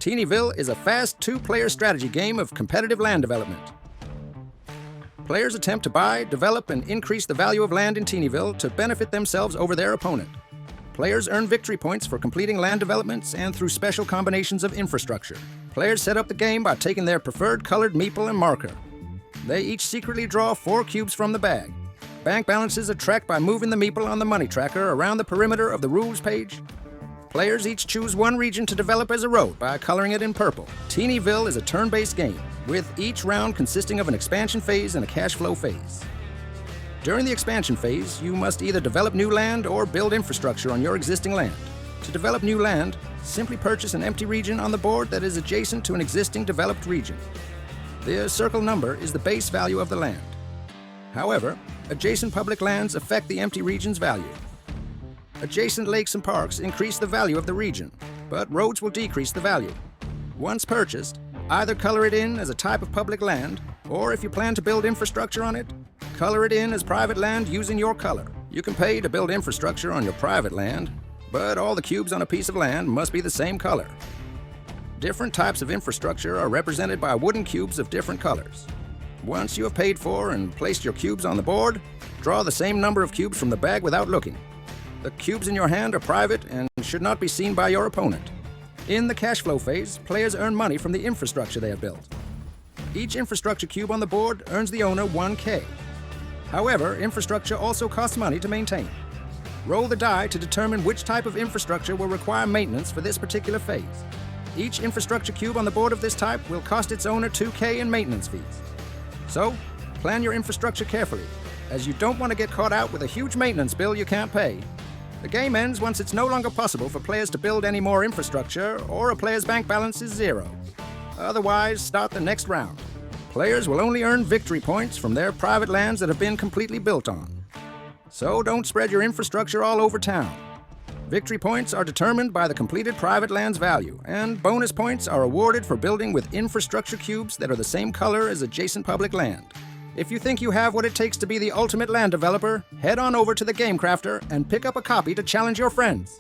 Teenyville is a fast two-player strategy game of competitive land development. Players attempt to buy, develop, and increase the value of land in Teenyville to benefit themselves over their opponent. Players earn victory points for completing land developments and through special combinations of infrastructure. Players set up the game by taking their preferred colored meeple and marker. They each secretly draw 4 cubes from the bag. Bank balances are tracked by moving the meeple on the money tracker around the perimeter of the rules page. Players each choose one region to develop as a road by coloring it in purple. Teenyville is a turn-based game, with each round consisting of an expansion phase and a cash flow phase. During the expansion phase, you must either develop new land or build infrastructure on your existing land. To develop new land, simply purchase an empty region on the board that is adjacent to an existing developed region. The circle number is the base value of the land. However, adjacent public lands affect the empty region's value. Adjacent lakes and parks increase the value of the region, but roads will decrease the value. Once purchased, either color it in as a type of public land, or if you plan to build infrastructure on it, color it in as private land using your color. You can pay to build infrastructure on your private land, but all the cubes on a piece of land must be the same color. Different types of infrastructure are represented by wooden cubes of different colors. Once you have paid for and placed your cubes on the board, draw the same number of cubes from the bag without looking. The cubes in your hand are private and should not be seen by your opponent. In the cash flow phase, players earn money from the infrastructure they have built. Each infrastructure cube on the board earns the owner 1K. However, infrastructure also costs money to maintain. Roll the die to determine which type of infrastructure will require maintenance for this particular phase. Each infrastructure cube on the board of this type will cost its owner 2K in maintenance fees. So, plan your infrastructure carefully, as you don't want to get caught out with a huge maintenance bill you can't pay. The game ends once it's no longer possible for players to build any more infrastructure or a player's bank balance is 0. Otherwise, start the next round. Players will only earn victory points from their private lands that have been completely built on. So don't spread your infrastructure all over town. Victory points are determined by the completed private land's value, and bonus points are awarded for building with infrastructure cubes that are the same color as adjacent public land. If you think you have what it takes to be the ultimate land developer, head on over to the Game Crafter and pick up a copy to challenge your friends.